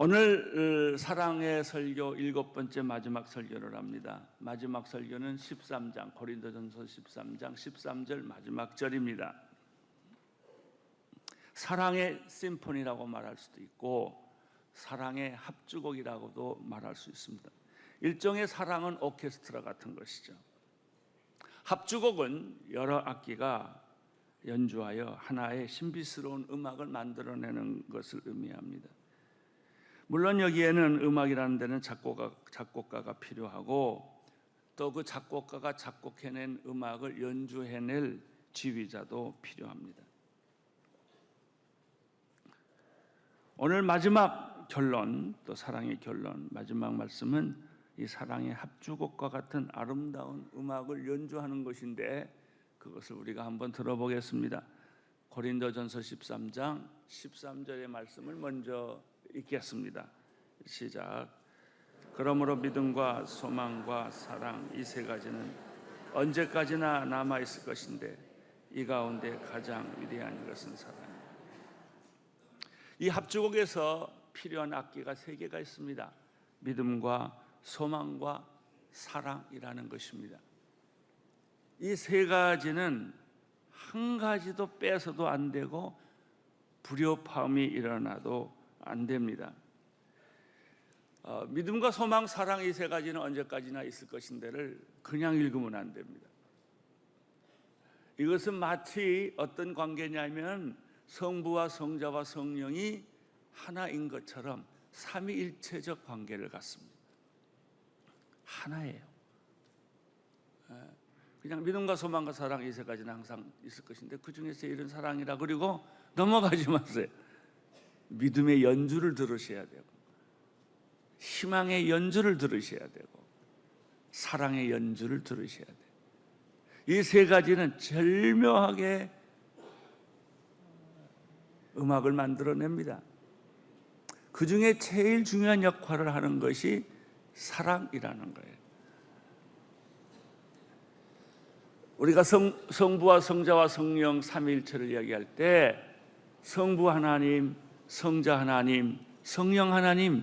오늘 사랑의 설교 7번째 마지막 설교를 합니다. 마지막 설교는 13장, 고린도전서 13장 13절 마지막 절입니다. 사랑의 심포니라고 말할 수도 있고 사랑의 합주곡이라고도 말할 수 있습니다. 일종의 사랑은 오케스트라 같은 것이죠. 합주곡은 여러 악기가 연주하여 하나의 신비스러운 음악을 만들어내는 것을 의미합니다. 물론 여기에는 음악이라는 데는 작곡가가 필요하고 또 그 작곡가가 작곡해낸 음악을 연주해낼 지휘자도 필요합니다. 오늘 마지막 결론, 또 사랑의 결론, 마지막 말씀은 이 사랑의 합주곡과 같은 아름다운 음악을 연주하는 것인데 그것을 우리가 한번 들어보겠습니다. 고린도전서 13장 13절의 말씀을 먼저 읽겠습니다. 시작. 그러므로 믿음과 소망과 사랑 이 세 가지는 언제까지나 남아있을 것인데 이 가운데 가장 위대한 것은 사랑입니다. 이 합주곡에서 필요한 악기가 세 개가 있습니다. 믿음과 소망과 사랑이라는 것입니다. 이 세 가지는 한 가지도 빼서도 안 되고 불협화음이 일어나도 안 됩니다. 믿음과 소망, 사랑 이 세 가지는 언제까지나 있을 것인데를 그냥 읽으면 안 됩니다. 이것은 마치 어떤 관계냐면 성부와 성자와 성령이 하나인 것처럼 삼위일체적 관계를 갖습니다. 하나예요. 그냥 믿음과 소망과 사랑 이 세 가지는 항상 있을 것인데 그 중에서 이런 사랑이라 그리고 넘어가지 마세요. 믿음의 연주를 들으셔야 되고 희망의 연주를 들으셔야 되고 사랑의 연주를 들으셔야 돼요. 이 세 가지는 절묘하게 음악을 만들어냅니다. 그 중에 제일 중요한 역할을 하는 것이 사랑이라는 거예요. 우리가 성부와 성자와 성령 삼위일체를 이야기할 때 성부 하나님, 성자 하나님, 성령 하나님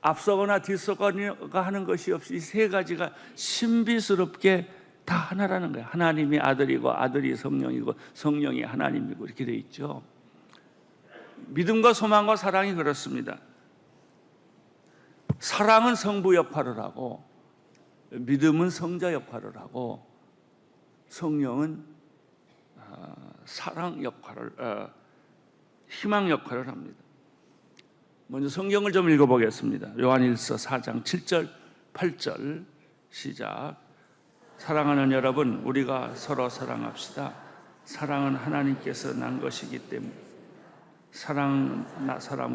앞서거나 뒤서거나 하는 것이 없이 이 세 가지가 신비스럽게 다 하나라는 거예요. 하나님이 아들이고 아들이 성령이고 성령이 하나님이고 이렇게 돼 있죠. 믿음과 소망과 사랑이 그렇습니다. 사랑은 성부 역할을 하고 믿음은 성자 역할을 하고 성령은 사랑 역할을 희망 역할을 합니다. 먼저 성경을 좀 읽어보겠습니다. 요한일서 4장 7절 8절 시작. 사랑하는 여러분, 우리가 서로 사랑합시다. 사랑은 하나님께서 난 것이기 때문에 사람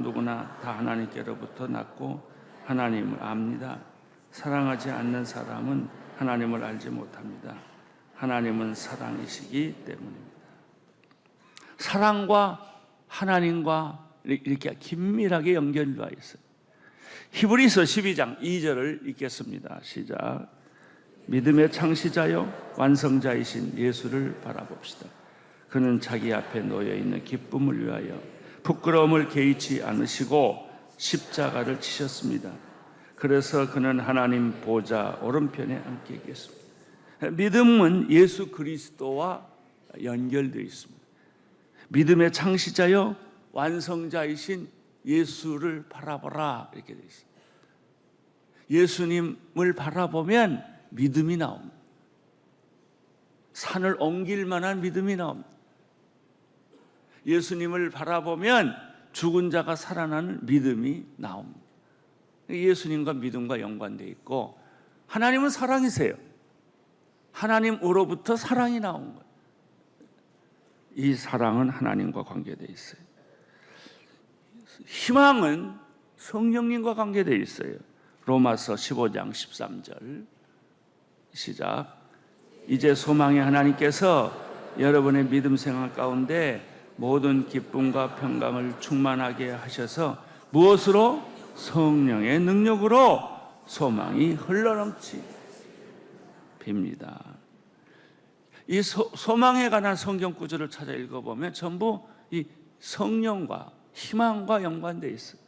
누구나 다 하나님께로부터 났고 하나님을 압니다. 사랑하지 않는 사람은 하나님을 알지 못합니다. 하나님은 사랑이시기 때문입니다. 사랑과 하나님과 이렇게 긴밀하게 연결되어 있어요. 히브리서 12장 2절을 읽겠습니다. 시작. 믿음의 창시자요 완성자이신 예수를 바라봅시다. 그는 자기 앞에 놓여있는 기쁨을 위하여 부끄러움을 개의치 않으시고 십자가를 치셨습니다. 그래서 그는 하나님 보좌 오른편에 앉게 계십니다. 믿음은 예수 그리스도와 연결되어 있습니다. 믿음의 창시자요 완성자이신 예수를 바라보라 이렇게 되어 있습니다. 예수님을 바라보면 믿음이 나옵니다. 산을 옮길 만한 믿음이 나옵니다. 예수님을 바라보면 죽은 자가 살아나는 믿음이 나옵니다. 예수님과 믿음과 연관되어 있고 하나님은 사랑이세요. 하나님으로부터 사랑이 나온 거예요. 이 사랑은 하나님과 관계되어 있어요. 희망은 성령님과 관계되어 있어요. 로마서 15장 13절 시작. 이제 소망의 하나님께서 여러분의 믿음 생활 가운데 모든 기쁨과 평강을 충만하게 하셔서 무엇으로? 성령의 능력으로 소망이 흘러넘치 빕니다. 이 소망에 관한 성경 구절을 찾아 읽어보면 전부 이 성령과 희망과 연관되어 있어요.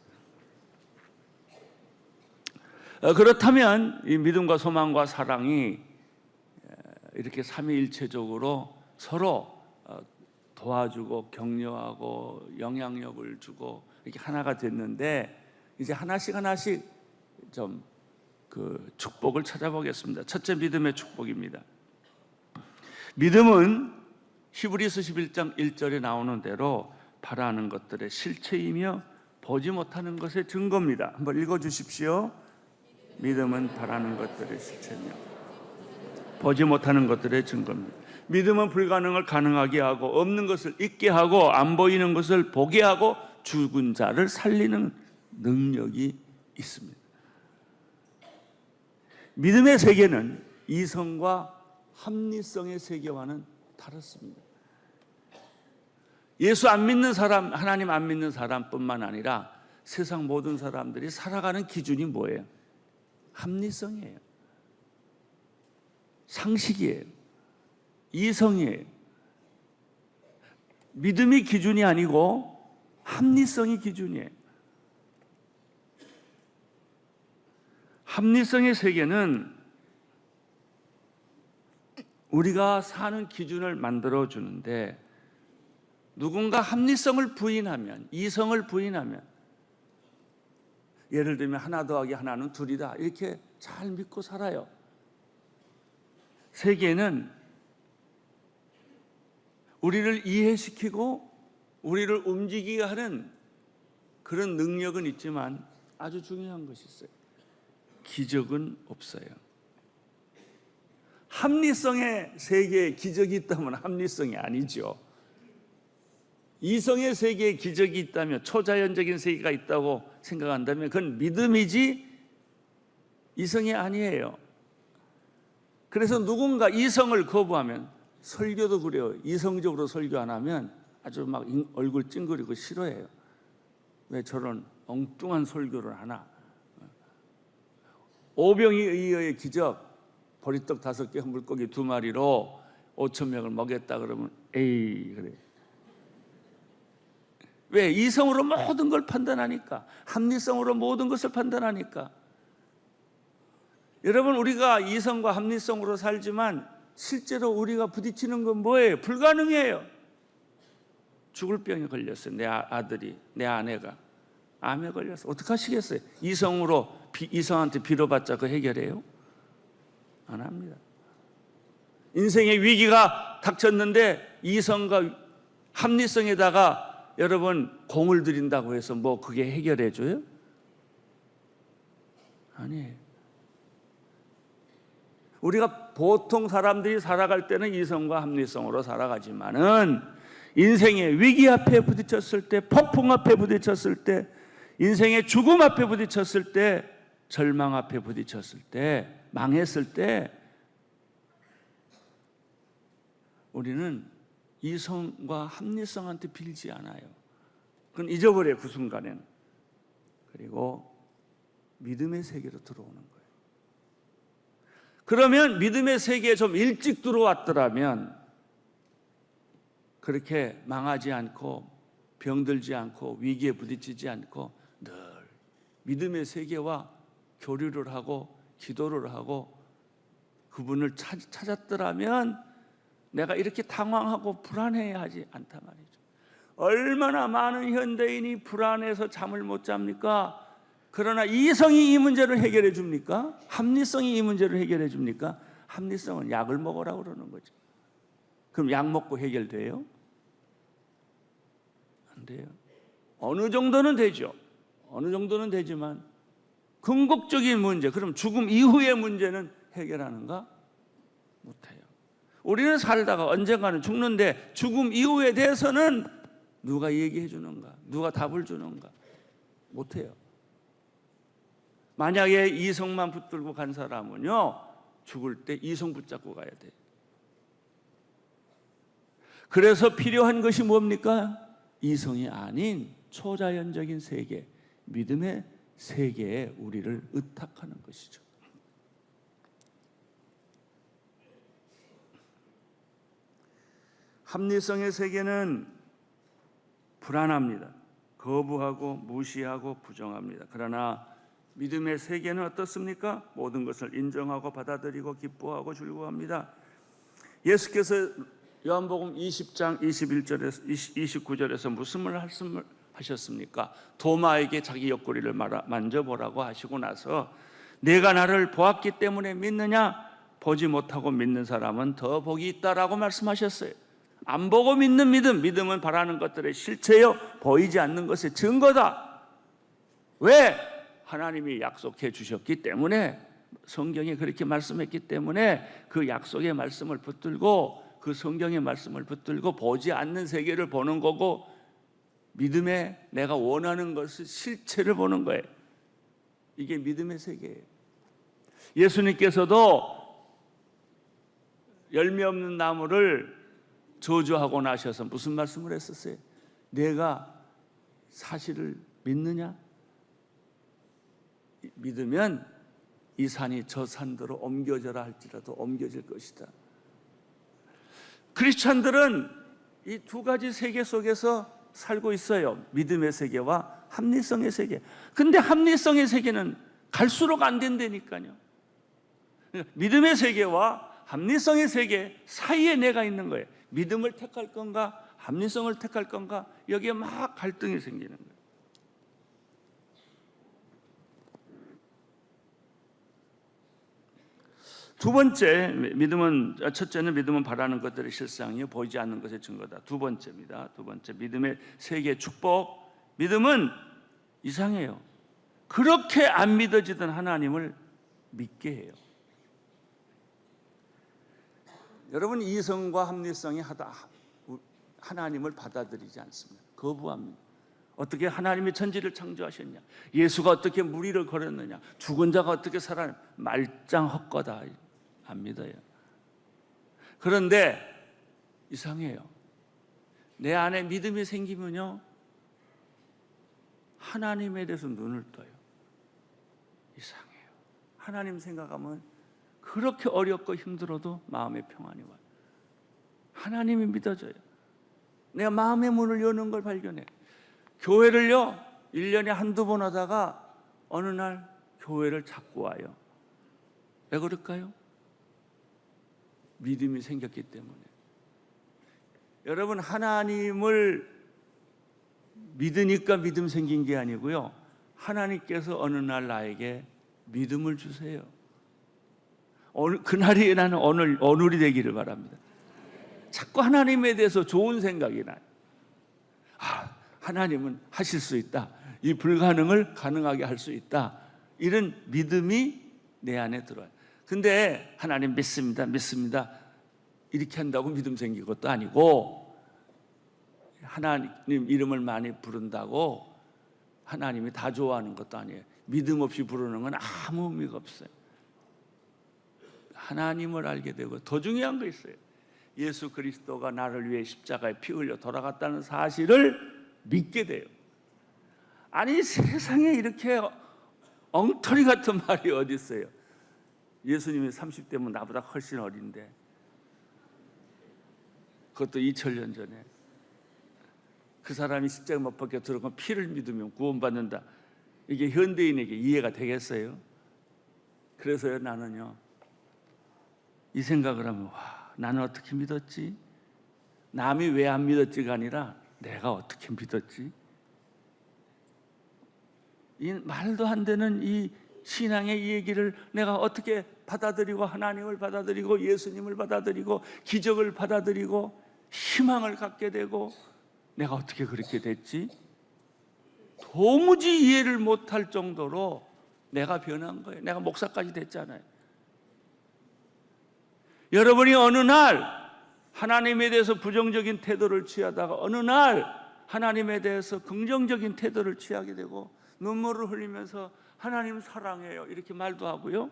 그렇다면 이 믿음과 소망과 사랑이 이렇게 삼위일체적으로 서로 도와주고 격려하고 영향력을 주고 이렇게 하나가 됐는데, 이제 하나씩 좀 그 축복을 찾아보겠습니다. 첫째, 믿음의 축복입니다. 믿음은 히브리서 11장 1절에 나오는 대로 바라는 것들의 실체이며 보지 못하는 것의 증거입니다. 한번 읽어주십시오. 믿음은 바라는 것들의 실체며 보지 못하는 것들의 증거입니다. 믿음은 불가능을 가능하게 하고 없는 것을 있게 하고 안 보이는 것을 보게 하고 죽은 자를 살리는 능력이 있습니다. 믿음의 세계는 이성과 합리성의 세계와는 다릅니다. 예수 안 믿는 사람, 하나님 안 믿는 사람뿐만 아니라 세상 모든 사람들이 살아가는 기준이 뭐예요? 합리성이에요. 상식이에요. 이성이에요. 믿음이 기준이 아니고 합리성이 기준이에요. 합리성의 세계는 우리가 사는 기준을 만들어 주는데, 누군가 합리성을 부인하면, 이성을 부인하면, 예를 들면 하나 더하기 하나는 둘이다 이렇게 잘 믿고 살아요. 세계는 우리를 이해시키고 우리를 움직이게 하는 그런 능력은 있지만 아주 중요한 것이 있어요. 기적은 없어요. 합리성의 세계에 기적이 있다면 합리성이 아니죠. 이성의 세계에 기적이 있다면, 초자연적인 세계가 있다고 생각한다면 그건 믿음이지 이성이 아니에요. 그래서 누군가 이성을 거부하면, 설교도 그래요. 이성적으로 설교 안 하면 아주 막 얼굴 찡그리고 싫어해요. 왜 저런 엉뚱한 설교를 하나. 오병이 의의 기적, 보리떡 5개, 물고기 2마리로 5,000명을 먹였다 그러면 에이 그래. 왜? 이성으로 모든 걸 판단하니까, 합리성으로 모든 것을 판단하니까. 여러분, 우리가 이성과 합리성으로 살지만 실제로 우리가 부딪히는 건 뭐예요? 불가능해요. 죽을 병에 걸렸어요. 내 아들이, 내 아내가 암에 걸렸어요. 어떻게 하시겠어요? 이성으로 이성한테 빌어봤자 그 해결해요? 안 합니다. 인생의 위기가 닥쳤는데 이성과 합리성에다가 여러분 공을 들인다고 해서 뭐 그게 해결해 줘요? 아니에요. 우리가 보통 사람들이 살아갈 때는 이성과 합리성으로 살아가지만은 인생의 위기 앞에 부딪혔을 때, 폭풍 앞에 부딪혔을 때, 인생의 죽음 앞에 부딪혔을 때, 절망 앞에 부딪혔을 때, 망했을 때 우리는 이성과 합리성한테 빌지 않아요. 그건 잊어버려요, 그 순간에는. 그리고 믿음의 세계로 들어오는 거예요. 그러면 믿음의 세계에 좀 일찍 들어왔더라면 그렇게 망하지 않고 병들지 않고 위기에 부딪히지 않고 늘 믿음의 세계와 교류를 하고 기도를 하고 그분을 찾았더라면 내가 이렇게 당황하고 불안해하지 않단 말이죠. 얼마나 많은 현대인이 불안해서 잠을 못 잡니까? 그러나 이성이 이 문제를 해결해 줍니까? 합리성이 이 문제를 해결해 줍니까? 합리성은 약을 먹으라고 그러는 거죠. 그럼 약 먹고 해결돼요? 안 돼요. 어느 정도는 되죠. 어느 정도는 되지만 궁극적인 문제, 그럼 죽음 이후의 문제는 해결하는가? 못해요. 우리는 살다가 언젠가는 죽는데 죽음 이후에 대해서는 누가 얘기해 주는가? 누가 답을 주는가? 못해요. 만약에 이성만 붙들고 간 사람은요, 죽을 때 이성 붙잡고 가야 돼요. 그래서 필요한 것이 뭡니까? 이성이 아닌 초자연적인 세계, 믿음의 세계에 우리를 의탁하는 것이죠. 합리성의 세계는 불안합니다. 거부하고 무시하고 부정합니다. 그러나 믿음의 세계는 어떻습니까? 모든 것을 인정하고 받아들이고 기뻐하고 즐거워합니다. 예수께서 요한복음 20장 21절에서 29절에서 무슨 말씀을 하셨습니까? 도마에게 자기 옆구리를 만져보라고 하시고 나서 내가 나를 보았기 때문에 믿느냐? 보지 못하고 믿는 사람은 더 복이 있다라고 말씀하셨어요. 안 보고 믿는 믿음, 믿음은 바라는 것들의 실체요, 보이지 않는 것의 증거다. 왜? 하나님이 약속해 주셨기 때문에, 성경에 그렇게 말씀했기 때문에 그 약속의 말씀을 붙들고, 그 성경의 말씀을 붙들고 보지 않는 세계를 보는 거고, 믿음에 내가 원하는 것을 실체를 보는 거예요. 이게 믿음의 세계예요. 예수님께서도 열매 없는 나무를 저주하고 나셔서 무슨 말씀을 했었어요? 내가 사실을 믿느냐? 믿으면 이 산이 저 산대로 옮겨져라 할지라도 옮겨질 것이다. 크리스찬들은 이 두 가지 세계 속에서 살고 있어요. 믿음의 세계와 합리성의 세계. 근데 합리성의 세계는 갈수록 안 된다니까요. 믿음의 세계와 합리성의 세계 사이에 내가 있는 거예요. 믿음을 택할 건가 합리성을 택할 건가, 여기에 막 갈등이 생기는 거예요. 두 번째, 첫째는 믿음은 바라는 것들의 실상이요 보이지 않는 것의 증거다. 두 번째입니다. 두 번째, 믿음의 세계의 축복. 믿음은 이상해요. 그렇게 안 믿어지던 하나님을 믿게 해요. 여러분, 이성과 합리성이 하나님을 받아들이지 않습니다. 거부합니다. 어떻게 하나님이 천지를 창조하셨냐? 예수가 어떻게 물 위를 걸었느냐? 죽은 자가 어떻게 살아났냐? 말짱 헛거다. 안 믿어요. 그런데 이상해요. 내 안에 믿음이 생기면요, 하나님에 대해서 눈을 떠요. 이상해요. 하나님 생각하면 그렇게 어렵고 힘들어도 마음의 평안이 와요. 하나님이 믿어져요. 내가 마음의 문을 여는 걸 발견해. 교회를요 1년에 한두 번 하다가 어느 날 교회를 찾고 와요. 왜 그럴까요? 믿음이 생겼기 때문에. 여러분, 하나님을 믿으니까 믿음 생긴 게 아니고요, 하나님께서 어느 날 나에게 믿음을 주세요. 그날이 나는 오늘이 되기를 바랍니다. 자꾸 하나님에 대해서 좋은 생각이 나요. 하나님은 하실 수 있다. 이 불가능을 가능하게 할 수 있다. 이런 믿음이 내 안에 들어요. 근데 하나님 믿습니다. 이렇게 한다고 믿음 생긴 것도 아니고, 하나님 이름을 많이 부른다고 하나님이 다 좋아하는 것도 아니에요. 믿음 없이 부르는 건 아무 의미가 없어요. 하나님을 알게 되고, 더 중요한 거 있어요. 예수 그리스도가 나를 위해 십자가에 피 흘려 돌아갔다는 사실을 믿게 돼요. 아니, 세상에 이렇게 엉터리 같은 말이 어디 있어요? 예수님이 30대면 나보다 훨씬 어린데, 그것도 2000년 전에. 그 사람이 십자가 못 박혀 들어간 피를 믿으면 구원받는다. 이게 현대인에게 이해가 되겠어요? 그래서요, 나는요 이 생각을 하면, 나는 어떻게 믿었지? 남이 왜 안 믿었지가 아니라 내가 어떻게 믿었지? 이 말도 안 되는 이 신앙의 이 얘기를 내가 어떻게 받아들이고, 하나님을 받아들이고, 예수님을 받아들이고, 기적을 받아들이고, 희망을 갖게 되고, 내가 어떻게 그렇게 됐지? 도무지 이해를 못할 정도로 내가 변한 거예요. 내가 목사까지 됐잖아요. 여러분이 어느 날 하나님에 대해서 부정적인 태도를 취하다가 어느 날 하나님에 대해서 긍정적인 태도를 취하게 되고, 눈물을 흘리면서 하나님 사랑해요 이렇게 말도 하고요,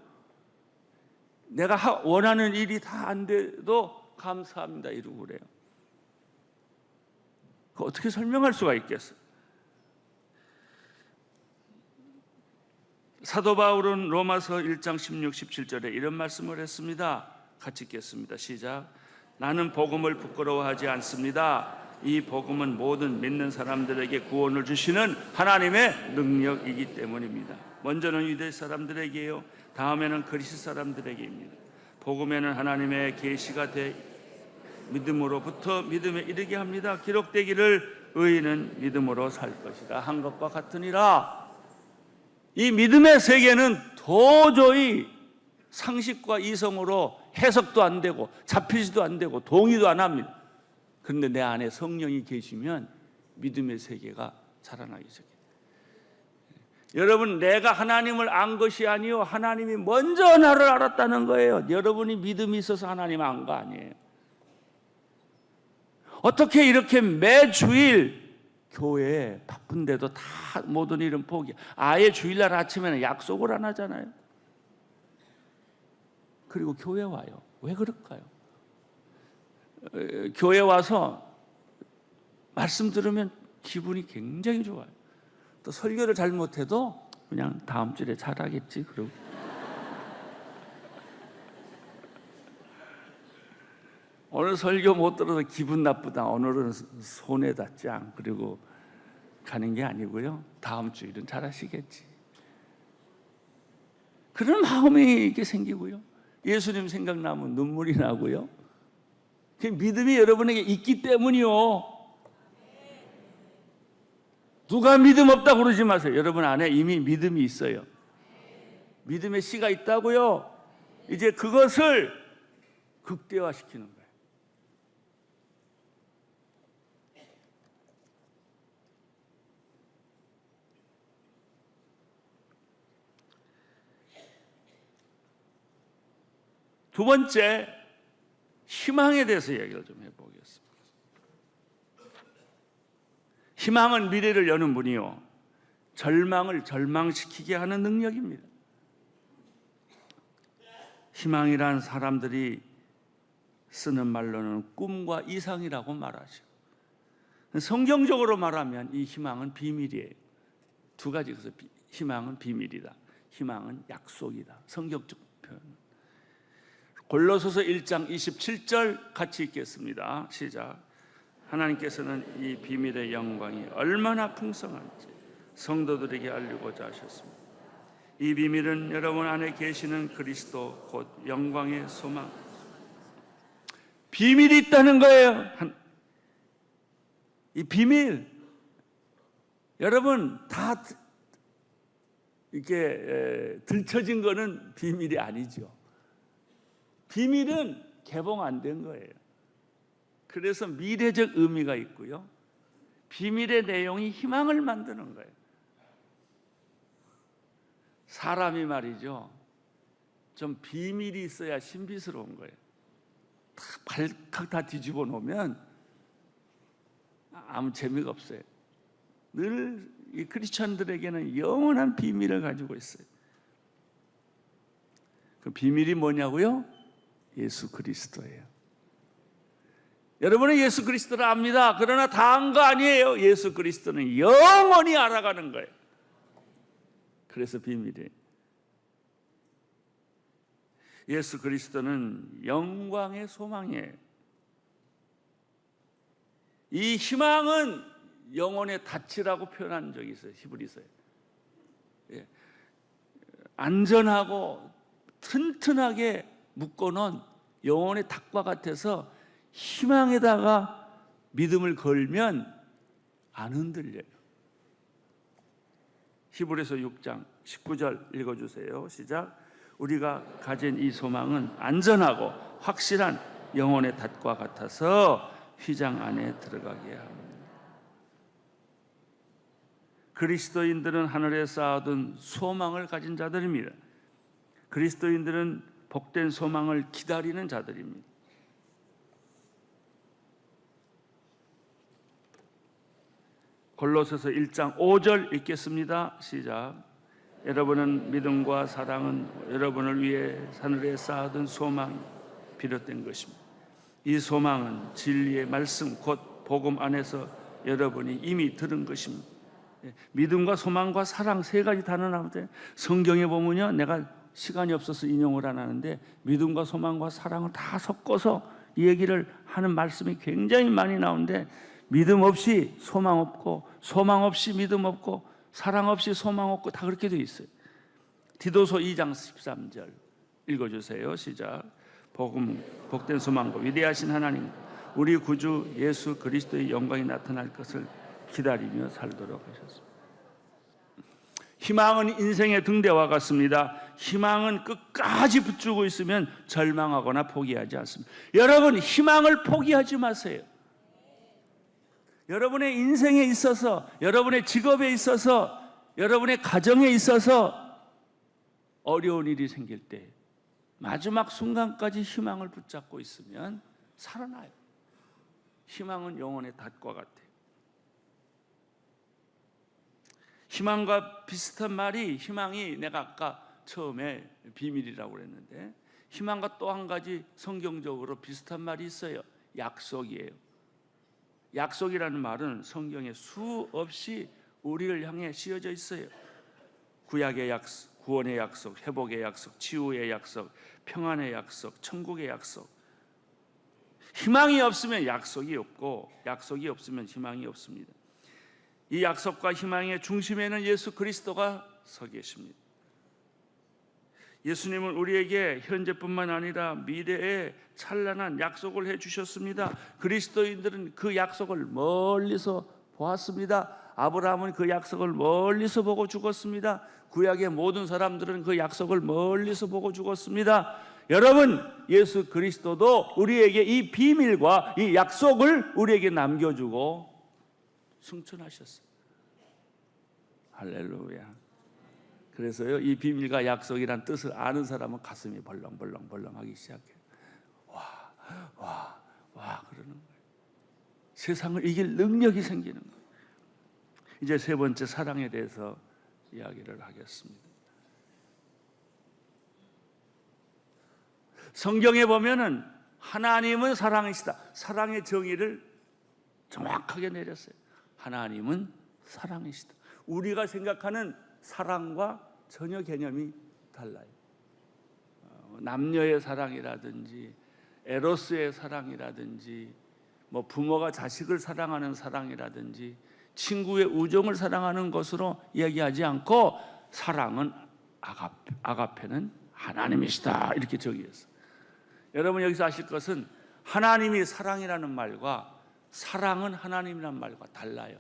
내가 원하는 일이 다 안 돼도 감사합니다 이러고 그래요. 그거 어떻게 설명할 수가 있겠어요? 사도 바울은 로마서 1장 16, 17절에 이런 말씀을 했습니다. 같이 읽겠습니다. 시작. 나는 복음을 부끄러워하지 않습니다. 이 복음은 모든 믿는 사람들에게 구원을 주시는 하나님의 능력이기 때문입니다. 먼저는 유대 사람들에게요, 다음에는 그리스 사람들에게입니다. 복음에는 하나님의 계시가 돼 믿음으로부터 믿음에 이르게 합니다. 기록되기를 의인은 믿음으로 살 것이다 한 것과 같으니라. 이 믿음의 세계는 도저히 상식과 이성으로 해석도 안 되고 잡히지도 안 되고 동의도 안 합니다. 그런데 내 안에 성령이 계시면 믿음의 세계가 자라나기 시작해요. 여러분, 내가 하나님을 안 것이 아니요, 하나님이 먼저 나를 알았다는 거예요. 여러분이 믿음이 있어서 하나님 안 거 아니에요. 어떻게 이렇게 매주일 교회에 바쁜데도 다 모든 일은 포기, 아예 주일날 아침에는 약속을 안 하잖아요. 그리고 교회 와요. 왜 그럴까요? 교회 와서 말씀 들으면 기분이 굉장히 좋아요. 또 설교를 잘못해도 그냥 다음 주에 잘하겠지 그러고, 오늘 설교 못 들어서 기분 나쁘다, 오늘은 손해다 짱, 그리고 가는 게 아니고요, 다음 주일은 잘하시겠지, 그런 마음이 이렇게 생기고요, 예수님 생각나면 눈물이 나고요. 그 믿음이 여러분에게 있기 때문이요. 누가 믿음 없다고 그러지 마세요. 여러분 안에 이미 믿음이 있어요. 믿음의 씨가 있다고요. 이제 그것을 극대화시키는 거예요. 두 번째, 희망에 대해서 이야기를 좀 해보겠습니다. 희망은 미래를 여는 문이요, 절망을 절망시키게 하는 능력입니다. 희망이란 사람들이 쓰는 말로는 꿈과 이상이라고 말하죠. 성경적으로 말하면 이 희망은 비밀이에요. 두 가지. 그래서 희망은 비밀이다, 희망은 약속이다, 성경적 표현. 골로새서 1장 27절 같이 읽겠습니다. 시작. 하나님께서는 이 비밀의 영광이 얼마나 풍성한지 성도들에게 알리고자 하셨습니다. 이 비밀은 여러분 안에 계시는 그리스도 곧 영광의 소망. 비밀이 있다는 거예요. 이 비밀, 여러분 다 이렇게 들춰진 거는 비밀이 아니죠. 비밀은 개봉 안 된 거예요. 그래서 미래적 의미가 있고요, 비밀의 내용이 희망을 만드는 거예요. 사람이 말이죠, 좀 비밀이 있어야 신비스러운 거예요. 다 발칵 다 뒤집어 놓으면 아무 재미가 없어요. 늘 이 크리스천들에게는 영원한 비밀을 가지고 있어요. 그 비밀이 뭐냐고요? 예수 그리스도예요. 여러분은 예수 그리스도를 압니다. 그러나 다 안 거 아니에요. 예수 그리스도는 영원히 알아가는 거예요. 그래서 비밀이에요. 예수 그리스도는 영광의 소망이에요. 이 희망은 영혼의 닻이라고 표현한 적이 있어요. 히브리서에. 예. 안전하고 튼튼하게 묶어놓은 영혼의 닭과 같아서 희망에다가 믿음을 걸면 안 흔들려요. 히브리서 6장 19절 읽어주세요. 시작. 우리가 가진 이 소망은 안전하고 확실한 영혼의 닷과 같아서 휘장 안에 들어가게 합니다. 그리스도인들은 하늘에 쌓아둔 소망을 가진 자들입니다. 그리스도인들은 복된 소망을 기다리는 자들입니다. 골로새서 1장 5절 읽겠습니다. 시작. 여러분은 믿음과 사랑은 여러분을 위해 하늘에 쌓아둔 소망이 비롯된 것입니다. 이 소망은 진리의 말씀 곧 복음 안에서 여러분이 이미 들은 것입니다. 믿음과 소망과 사랑 세 가지 단어 나오는데, 성경에 보면요, 내가 시간이 없어서 인용을 안 하는데 믿음과 소망과 사랑을 다 섞어서 이 얘기를 하는 말씀이 굉장히 많이 나오는데, 믿음 없이 소망 없고, 소망 없이 믿음 없고, 사랑 없이 소망 없고, 다 그렇게 되어 있어요. 디도서 2장 13절 읽어주세요. 시작. 복된 소망과 위대하신 하나님, 우리 구주 예수 그리스도의 영광이 나타날 것을 기다리며 살도록 하셨습니다. 희망은 인생의 등대와 같습니다. 희망은 끝까지 붙들고 있으면 절망하거나 포기하지 않습니다. 여러분, 희망을 포기하지 마세요. 여러분의 인생에 있어서, 여러분의 직업에 있어서, 여러분의 가정에 있어서 어려운 일이 생길 때 마지막 순간까지 희망을 붙잡고 있으면 살아나요. 희망은 영혼의 닷과 같아요. 희망과 비슷한 말이, 희망이 내가 아까 처음에 비밀이라고 그랬는데, 희망과 또 한 가지 성경적으로 비슷한 말이 있어요. 약속이에요. 약속이라는 말은 성경에 수없이 우리를 향해 씌어져 있어요. 구약의 약속, 구원의 약속, 회복의 약속, 치유의 약속, 평안의 약속, 천국의 약속. 희망이 없으면 약속이 없고, 약속이 없으면 희망이 없습니다. 이 약속과 희망의 중심에는 예수 그리스도가 서 계십니다. 예수님은 우리에게 현재뿐만 아니라 미래에 찬란한 약속을 해주셨습니다. 그리스도인들은 그 약속을 멀리서 보았습니다. 아브라함은 그 약속을 멀리서 보고 죽었습니다. 구약의 모든 사람들은 그 약속을 멀리서 보고 죽었습니다. 여러분, 예수 그리스도도 우리에게 이 비밀과 이 약속을 우리에게 남겨주고 승천하셨어요. 할렐루야. 그래서요, 이 비밀과 약속이란 뜻을 아는 사람은 가슴이 벌렁벌렁 하기 시작해요. 와 그러는 거예요. 세상을 이길 능력이 생기는 거예요. 이제 세 번째, 사랑에 대해서 이야기를 하겠습니다. 성경에 보면은 하나님은 사랑이시다. 사랑의 정의를 정확하게 내렸어요. 하나님은 사랑이시다. 우리가 생각하는 사랑과 전혀 개념이 달라요. 남녀의 사랑이라든지 에로스의 사랑이라든지, 뭐 부모가 자식을 사랑하는 사랑이라든지, 친구의 우정을 사랑하는 것으로 이야기하지 않고, 사랑은 아가페는 하나님이시다, 이렇게 정의했어요. 여러분, 여기서 아실 것은 하나님이 사랑이라는 말과 사랑은 하나님이라는 말과 달라요.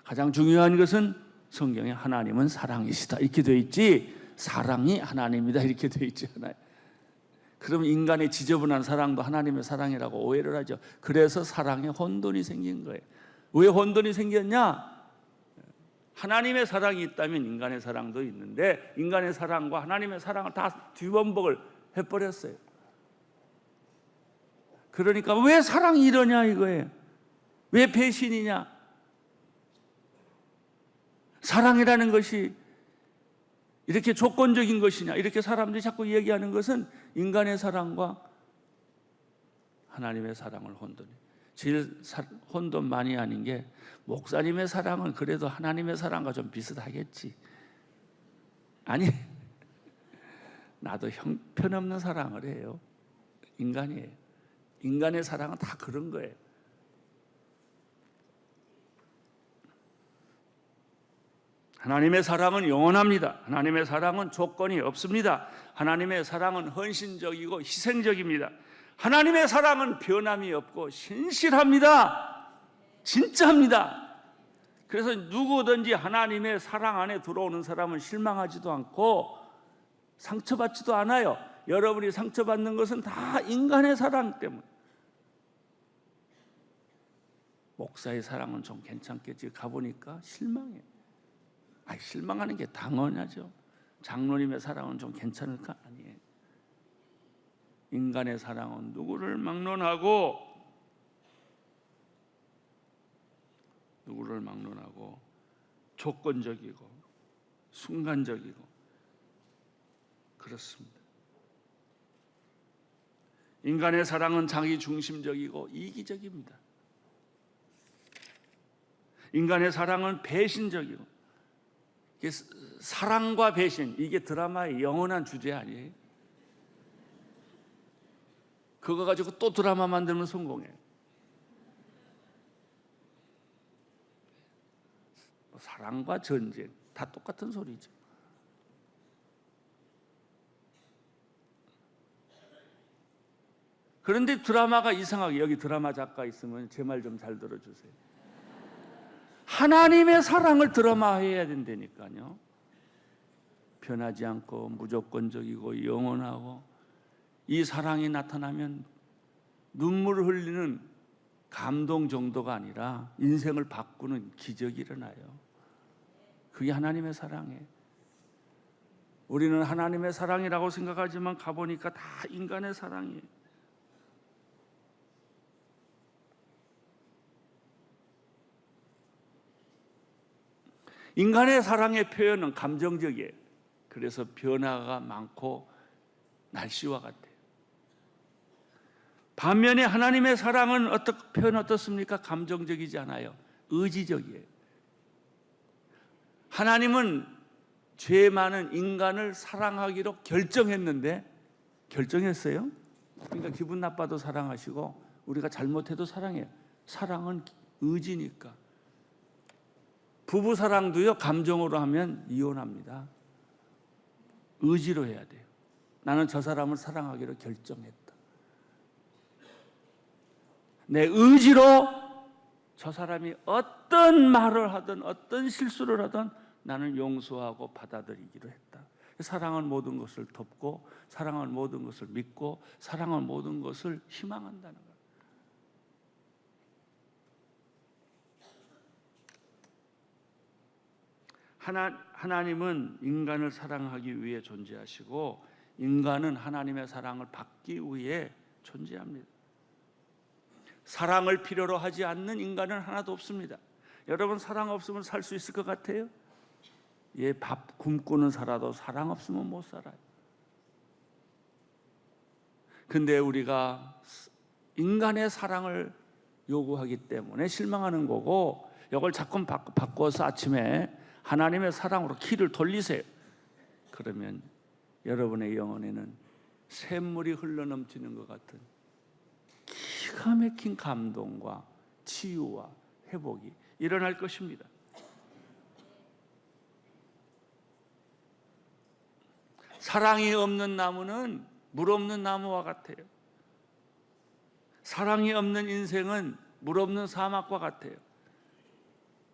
가장 중요한 것은 성경에 하나님은 사랑이시다 이렇게 되어 있지, 사랑이 하나님이다 이렇게 되어 있지 않아요. 그럼 인간의 지저분한 사랑도 하나님의 사랑이라고 오해를 하죠. 그래서 사랑에 혼돈이 생긴 거예요. 왜 혼돈이 생겼냐? 하나님의 사랑이 있다면 인간의 사랑도 있는데, 인간의 사랑과 하나님의 사랑을 다 뒤범벅을 해버렸어요. 그러니까 왜 사랑이 이러냐 이거예요. 왜 배신이냐? 사랑이라는 것이 이렇게 조건적인 것이냐, 이렇게 사람들이 자꾸 얘기하는 것은 인간의 사랑과 하나님의 사랑을 혼돈해. 제일 혼돈 많이 하는 게, 목사님의 사랑은 그래도 하나님의 사랑과 좀 비슷하겠지. 아니, 나도 형편없는 사랑을 해요. 인간이에요. 인간의 사랑은 다 그런 거예요. 하나님의 사랑은 영원합니다. 하나님의 사랑은 조건이 없습니다. 하나님의 사랑은 헌신적이고 희생적입니다. 하나님의 사랑은 변함이 없고 신실합니다. 진짜입니다. 그래서 누구든지 하나님의 사랑 안에 들어오는 사람은 실망하지도 않고 상처받지도 않아요. 여러분이 상처받는 것은 다 인간의 사랑 때문에. 목사의 사랑은 좀 괜찮겠지, 가보니까 실망해요. 실망하는 게 당연하죠. 장로님의 사랑은 좀 괜찮을까? 아니에요. 인간의 사랑은 누구를 막론하고 조건적이고 순간적이고 그렇습니다. 인간의 사랑은 자기 중심적이고 이기적입니다. 인간의 사랑은 배신적이고, 사랑과 배신, 이게 드라마의 영원한 주제 아니에요? 그거 가지고 또 드라마 만들면 성공해. 사랑과 전쟁 다 똑같은 소리죠. 그런데 드라마가 이상하게, 여기 드라마 작가 있으면 제 말 좀 잘 들어주세요. 하나님의 사랑을 드라마해야 된다니까요. 변하지 않고 무조건적이고 영원하고, 이 사랑이 나타나면 눈물을 흘리는 감동 정도가 아니라 인생을 바꾸는 기적이 일어나요. 그게 하나님의 사랑이에요. 우리는 하나님의 사랑이라고 생각하지만 가보니까 다 인간의 사랑이에요. 인간의 사랑의 표현은 감정적이에요. 그래서 변화가 많고 날씨와 같아요. 반면에 하나님의 사랑은 표현 어떻습니까? 감정적이지 않아요. 의지적이에요. 하나님은 죄 많은 인간을 사랑하기로 결정했는데, 결정했어요. 그러니까 기분 나빠도 사랑하시고 우리가 잘못해도 사랑해요. 사랑은 의지니까. 부부 사랑도요, 감정으로 하면 이혼합니다. 의지로 해야 돼요. 나는 저 사람을 사랑하기로 결정했다. 내 의지로 저 사람이 어떤 말을 하든 어떤 실수를 하든 나는 용서하고 받아들이기로 했다. 사랑은 모든 것을 덮고, 사랑은 모든 것을 믿고, 사랑은 모든 것을 희망한다는 거예요. 하나님은 인간을 사랑하기 위해 존재하시고, 인간은 하나님의 사랑을 받기 위해 존재합니다. 사랑을 필요로 하지 않는 인간은 하나도 없습니다. 여러분, 사랑 없으면 살 수 있을 것 같아요? 예, 밥 굶고는 살아도 사랑 없으면 못 살아요. 근데 우리가 인간의 사랑을 요구하기 때문에 실망하는 거고, 이걸 자꾸 바꿔서 아침에 하나님의 사랑으로 키를 돌리세요. 그러면 여러분의 영혼에는 샘물이 흘러넘치는 것 같은 기가 막힌 감동과 치유와 회복이 일어날 것입니다. 사랑이 없는 나무는 물 없는 나무와 같아요. 사랑이 없는 인생은 물 없는 사막과 같아요.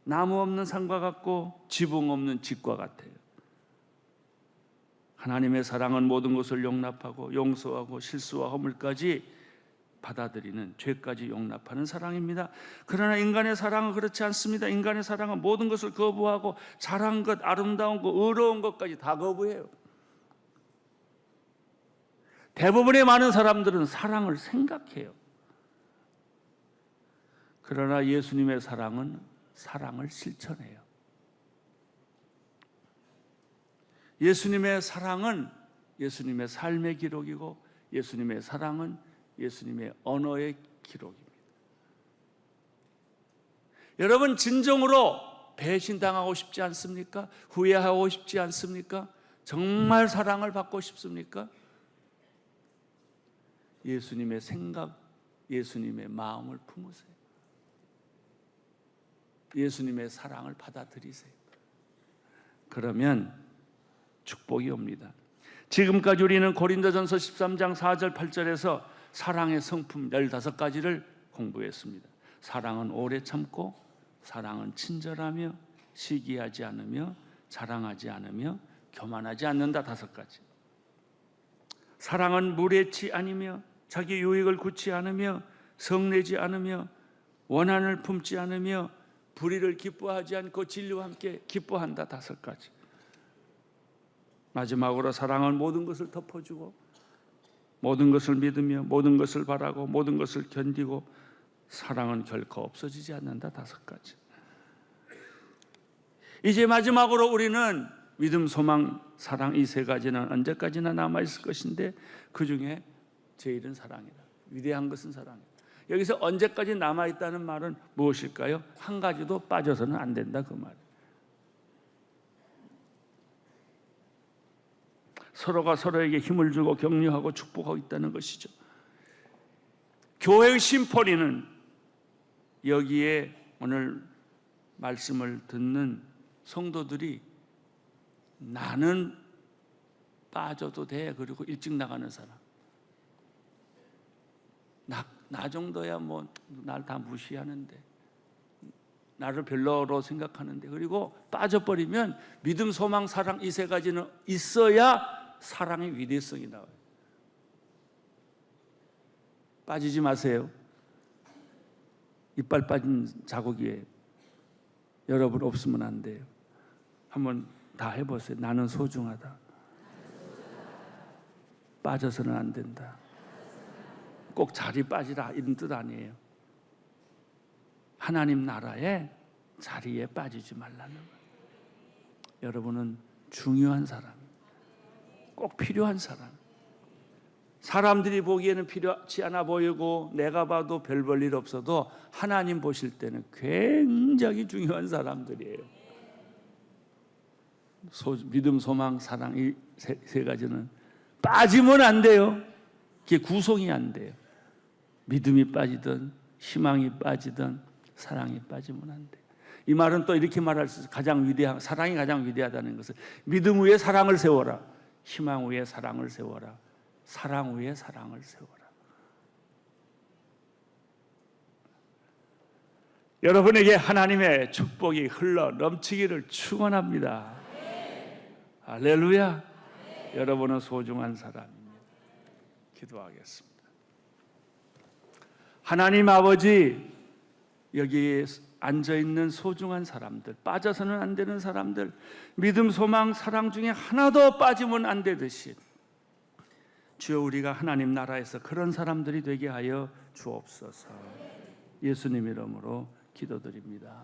나무 없는 산과 같고 지붕 없는 집과 같아요. 하나님의 사랑은 모든 것을 용납하고 용서하고 실수와 허물까지 받아들이는, 죄까지 용납하는 사랑입니다. 그러나 인간의 사랑은 그렇지 않습니다. 인간의 사랑은 모든 것을 거부하고 잘한 것, 아름다운 것, 의로운 것까지 다 거부해요. 대부분의 많은 사람들은 사랑을 생각해요. 그러나 예수님의 사랑은 사랑을 실천해요. 예수님의 사랑은 예수님의 삶의 기록이고, 예수님의 사랑은 예수님의 언어의 기록입니다. 여러분, 진정으로 배신당하고 싶지 않습니까? 후회하고 싶지 않습니까? 정말 사랑을 받고 싶습니까? 예수님의 생각, 예수님의 마음을 품으세요. 예수님의 사랑을 받아들이세요. 그러면 축복이 옵니다. 지금까지 우리는 고린도전서 13장 4절 8절에서 사랑의 성품 15가지를 공부했습니다. 사랑은 오래 참고, 사랑은 친절하며, 시기하지 않으며, 자랑하지 않으며, 교만하지 않는다. 5가지. 사랑은 무례치 아니며, 자기 유익을 굳지 않으며, 성내지 않으며, 원한을 품지 않으며, 불의를 기뻐하지 않고 진리와 함께 기뻐한다. 5가지. 마지막으로 사랑은 모든 것을 덮어주고, 모든 것을 믿으며, 모든 것을 바라고, 모든 것을 견디고, 사랑은 결코 없어지지 않는다. 5가지. 이제 마지막으로 우리는 믿음, 소망, 사랑, 이 3가지는 언제까지나 남아있을 것인데, 그 중에 제일은 사랑이다. 위대한 것은 사랑이다. 여기서 언제까지 남아있다는 말은 무엇일까요? 한 가지도 빠져서는 안 된다, 그 말. 서로가 서로에게 힘을 주고 격려하고 축복하고 있다는 것이죠. 교회의 심포리는 여기에 오늘 말씀을 듣는 성도들이 나는 빠져도 돼. 그리고 일찍 나가는 사람. 나 정도야 뭐 날 다 무시하는데, 나를 별로로 생각하는데, 그리고 빠져버리면 믿음, 소망, 사랑 이 세 가지는 있어야 사랑의 위대성이 나와요. 빠지지 마세요. 이빨 빠진 자국이에요. 여러분 없으면 안 돼요. 한번 다 해보세요. 나는 소중하다. 빠져서는 안 된다. 꼭 자리 빠지라 이런 뜻 아니에요. 하나님 나라의 자리에 빠지지 말라는 거예요. 여러분은 중요한 사람, 꼭 필요한 사람. 사람들이 보기에는 필요하지 않아 보이고 내가 봐도 별 볼 일 없어도 하나님 보실 때는 굉장히 중요한 사람들이에요. 믿음, 소망, 사랑 이 세 가지는 빠지면 안 돼요. 그게 구성이 안 돼요. 믿음이 빠지든 희망이 빠지든 사랑이 빠지면 안 돼요. 이 말은 또 이렇게 말할 수 있어요. 사랑이 가장 위대하다는 것은 믿음 위에 사랑을 세워라. 희망 위에 사랑을 세워라. 사랑 위에 사랑을 세워라. 여러분에게 하나님의 축복이 흘러 넘치기를 축원합니다. 할렐루야. 여러분은 소중한 사람입니다. 기도하겠습니다. 하나님 아버지, 여기에 앉아있는 소중한 사람들, 빠져서는 안 되는 사람들, 믿음, 소망, 사랑 중에 하나도 빠지면 안 되듯이 주여 우리가 하나님 나라에서 그런 사람들이 되게 하여 주옵소서. 예수님 이름으로 기도드립니다.